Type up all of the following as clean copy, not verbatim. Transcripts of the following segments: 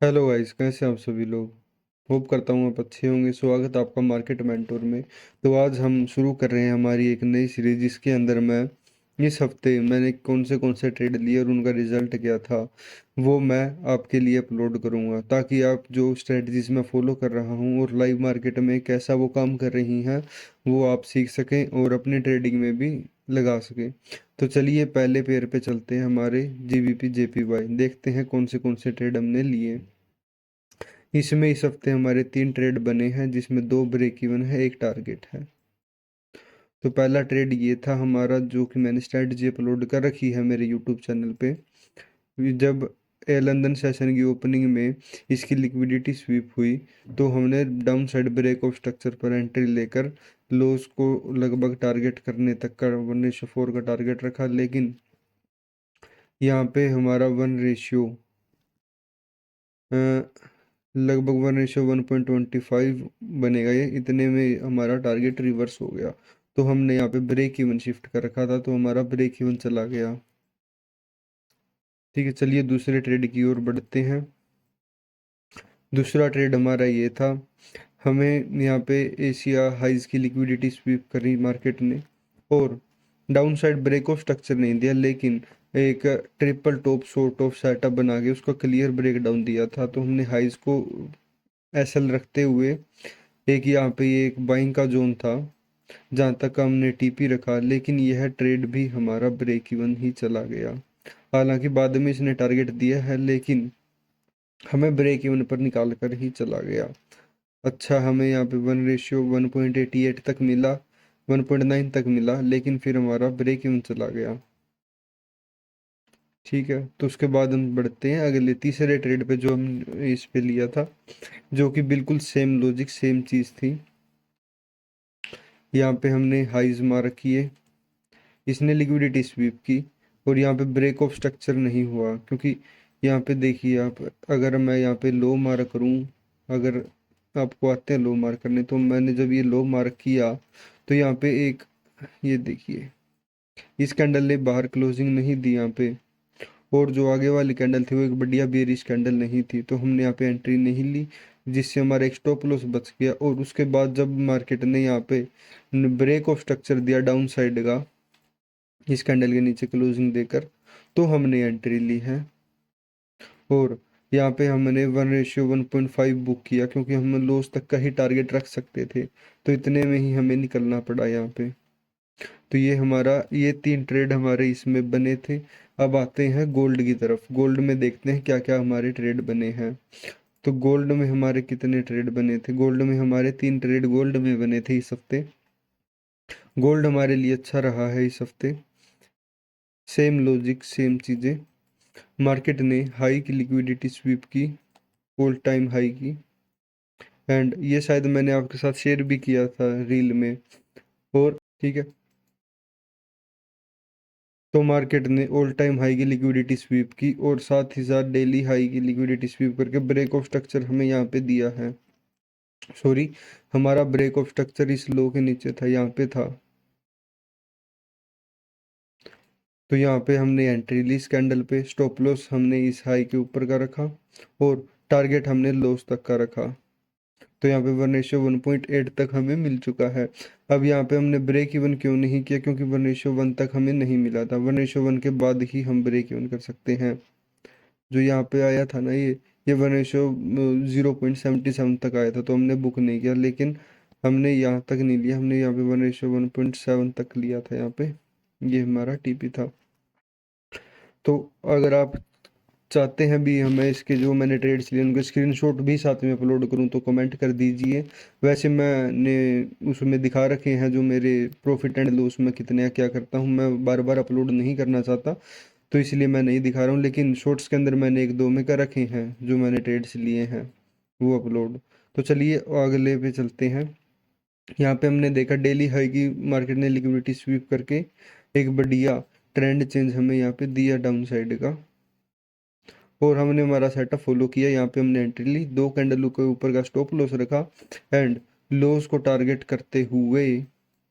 Hello guys, कैसे हैं आप सभी लोग। होप करता हूँ आप अच्छे होंगे। स्वागत है आपका मार्केट मेंटोर में। तो आज हम शुरू कर रहे हैं हमारी एक नई सीरीज, जिसके अंदर मैं इस हफ्ते मैंने कौन से ट्रेड लिए और उनका रिजल्ट क्या था, वो मैं आपके लिए अपलोड करूँगा, ताकि आप जो स्ट्रेटजीज मैं फॉलो कर रहा हूँ और लाइव मार्केट में कैसा वो काम कर रही हैं, वो आप सीख सकें और अपनी ट्रेडिंग में भी लगा सकें। तो चलिए पहले पेयर पे चलते हैं, हमारे जीबीपी जेपीवाई। देखते हैं कौन से ट्रेड हमने लिए। इसमें इस हफ्ते हमारे 3 ट्रेड बने हैं, जिसमें 2 ब्रेक इवन है, एक टारगेट है। तो पहला ट्रेड ये था हमारा, जो कि मैंने स्ट्रैटेजी अपलोड कर रखी है मेरे यूट्यूब चैनल पे। जब लंदन सेशन की ओपनिंग में इसकी लिक्विडिटी स्वीप हुई, तो हमने downside break of structure पर एंट्री लेकर लोस को लगभग टारगेट करने तक का 1:4 का टारगेट रखा। लेकिन यहाँ पे हमारा वन रेशियो लगभग 1:1.25 बनेगा। ये इतने में हमारा टारगेट रिवर्स हो गया। तो हमने यहाँ पे ब्रेक इवन शिफ्ट कर रखा था, तो हमारा ब्रेक इवन चला गया। ठीक है, चलिए दूसरे ट्रेड की ओर बढ़ते हैं। दूसरा ट्रेड हमारा ये था, हमें यहाँ पे एशिया हाइज की लिक्विडिटी स्वीप करी मार्केट ने और downside break of structure नहीं दिया, लेकिन एक triple top sort of setup बना के उसका क्लियर ब्रेक डाउन दिया था। तो हमने हाइज को एसएल रखते हुए, एक यहाँ पे ये एक बाइंग का जोन था जहाँ तक हमने टीपी रखा, लेकिन यह ट्रेड भी हमारा ब्रेक इवन ही चला गया। हालांकि बाद में इसने टारगेट दिया है, लेकिन हमें ब्रेक इवन पर निकाल कर ही चला गया। अच्छा, हमें यहाँ पे 1:1.88 तक मिला, 1.9 तक मिला, लेकिन फिर हमारा ब्रेक इवन चला गया। ठीक है, तो उसके बाद हम बढ़ते हैं अगले तीसरे ट्रेड पे, जो हम इस पे लिया था, जो कि बिल्कुल सेम लॉजिक सेम चीज़ थी। यहाँ पे हमने हाइज मार रखी है, इसने लिक्विडिटी स्वीप की और यहाँ पे ब्रेक ऑफ स्ट्रक्चर नहीं हुआ, क्योंकि यहाँ पे देखिए आप, अगर मैं यहाँ पे लो मार्क करूँ, अगर आपको आते हैं लो मार्क करने, तो मैंने जब ये लो मार्क किया, तो यहाँ पे एक, ये देखिए, इस कैंडल ने बाहर क्लोजिंग नहीं दी यहाँ पे, और जो आगे वाली कैंडल थी वो एक बढ़िया बेरिश कैंडल नहीं थी, तो हमने यहाँ पे एंट्री नहीं ली, जिससे हमारा एक स्टॉप लॉस बच गया। और उसके बाद जब मार्केट ने यहाँ पे ब्रेक ऑफ स्ट्रक्चर दिया डाउन साइड का, इस कैंडल के नीचे क्लोजिंग देकर, तो हमने एंट्री ली है। और यहाँ पे हमने 1:1.5 बुक किया, क्योंकि हम लॉस तक का ही टारगेट रख सकते थे, तो इतने में ही हमें निकलना पड़ा यहाँ पे। तो ये 3 ट्रेड हमारे इसमें बने थे। अब आते हैं गोल्ड की तरफ। गोल्ड में देखते हैं क्या क्या हमारे ट्रेड बने हैं। तो गोल्ड में हमारे कितने ट्रेड बने थे। गोल्ड में हमारे 3 ट्रेड गोल्ड में बने थे इस हफ्ते। गोल्ड हमारे लिए अच्छा रहा है इस हफ्ते। सेम लॉजिक सेम चीज़ें। मार्केट ने हाई की लिक्विडिटी स्वीप की, ऑल टाइम हाई की, एंड ये शायद मैंने आपके साथ शेयर भी किया था रील में। और ठीक है, तो मार्केट ने ऑल टाइम हाई की लिक्विडिटी स्वीप की और साथ ही साथ डेली हाई की लिक्विडिटी स्वीप करके ब्रेक ऑफ स्ट्रक्चर हमें यहाँ पे दिया है। सॉरी, हमारा ब्रेक ऑफ स्ट्रक्चर इस लो के नीचे था, यहाँ पे था। तो यहाँ पे हमने एंट्री ली इस कैंडल पे, स्टॉप लॉस हमने इस हाई के ऊपर का रखा और टारगेट हमने लॉस तक का रखा। तो यहाँ पे 1:1.8 तक हमें मिल चुका है। अब यहाँ पे हमने ब्रेक इवन क्यों नहीं किया, क्योंकि 1:1 तक हमें नहीं मिला था। 1:1 के बाद ही हम ब्रेक इवन कर सकते हैं। जो यहाँ पे आया था ना, ये 1:0.77 तक आया था, तो हमने बुक नहीं किया। लेकिन हमने यहाँ तक नहीं लिया, हमने यहाँ पे 1:1.7 तक लिया था यहाँ पे। ये हमारा टीपी था। तो अगर आप चाहते हैं भी हमें इसके जो मैंने ट्रेड्स लिए उनके स्क्रीनशॉट भी साथ में अपलोड करूं, तो कमेंट कर दीजिए। वैसे मैंने उसमें दिखा रखे हैं जो मेरे प्रॉफिट एंड लॉस में कितने क्या करता हूं। मैं बार बार अपलोड नहीं करना चाहता, तो इसलिए मैं नहीं दिखा रहा हूं, लेकिन शॉर्ट्स के अंदर मैंने एक दो में कर रखे हैं जो मैंने ट्रेड्स लिए हैं, वो अपलोड। तो चलिए अगले पे चलते हैं। यहाँ पे हमने देखा डेली हाई की मार्केट ने लिक्विडिटी स्वीप करके एक बढ़िया ट्रेंड चेंज हमें यहाँ पे दिया डाउन साइड का, और हमने हमारा सेटअप फॉलो किया। यहाँ पे हमने एंट्री ली, 2 कैंडल के ऊपर का स्टॉप लॉस रखा, एंड लॉस को टारगेट करते हुए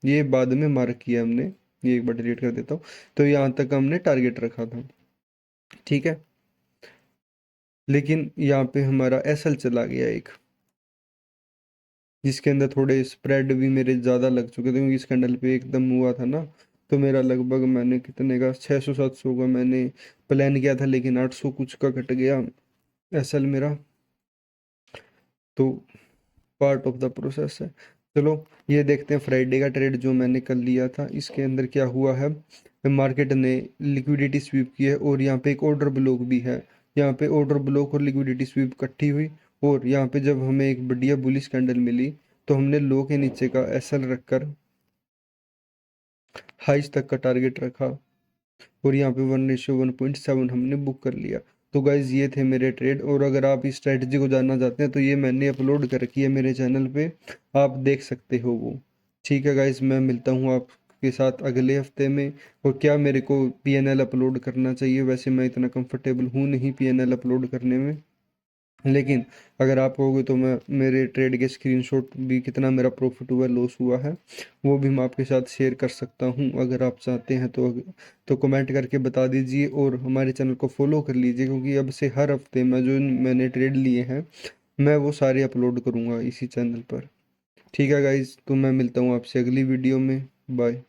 ये बाद में मार्क किया हमने। ये एक बार डिलीट कर देता हूँ। तो यहाँ तक हमने टारगेट रखा था। ठीक है, लेकिन यहाँ पे हमारा एसएल चला गया एक, जिसके अंदर थोड़े स्प्रेड भी मेरे ज़्यादा लग चुके थे, क्योंकि इस कैंडल पे एकदम हुआ था ना। तो मेरा लगभग, मैंने कितने का, 600-700 का मैंने प्लान किया था, लेकिन 800 कुछ का कट गया एसएल मेरा। तो पार्ट ऑफ द प्रोसेस है। चलो ये देखते हैं फ्राइडे का ट्रेड जो मैंने कर लिया था, इसके अंदर क्या हुआ है। मार्केट ने लिक्विडिटी स्वीप की है, और यहाँ पे एक ऑर्डर ब्लॉक भी है। यहाँ पे ऑर्डर ब्लॉक और लिक्विडिटी स्वीप इकट्ठी हुई, और यहाँ पे जब हमें एक बढ़िया बुलिश कैंडल मिली, तो हमने लो के नीचे का एसएल रखकर हाइज तक का टारगेट रखा, और यहाँ पे 1:1.7 हमने बुक कर लिया। तो गाइज ये थे मेरे ट्रेड, और अगर आप इस स्ट्रेटजी को जानना चाहते हैं तो ये मैंने अपलोड कर रखी है मेरे चैनल पे, आप देख सकते हो वो। ठीक है गाइज, मैं मिलता हूँ आपके साथ अगले हफ्ते में। और क्या मेरे को पीएनएल अपलोड करना चाहिए, वैसे मैं इतना कंफर्टेबल हूँ नहीं पीएनएल अपलोड करने में, लेकिन अगर आप होगे तो मैं मेरे ट्रेड के स्क्रीनशॉट भी, कितना मेरा प्रॉफिट हुआ लॉस हुआ है, वो भी मैं आपके साथ शेयर कर सकता हूँ। अगर आप चाहते हैं तो कमेंट करके बता दीजिए, और हमारे चैनल को फॉलो कर लीजिए, क्योंकि अब से हर हफ्ते मैं जो मैंने ट्रेड लिए हैं, मैं वो सारे अपलोड करूँगा इसी चैनल पर। ठीक है गाइज, तो मैं मिलता हूँ आपसे अगली वीडियो में। बाय।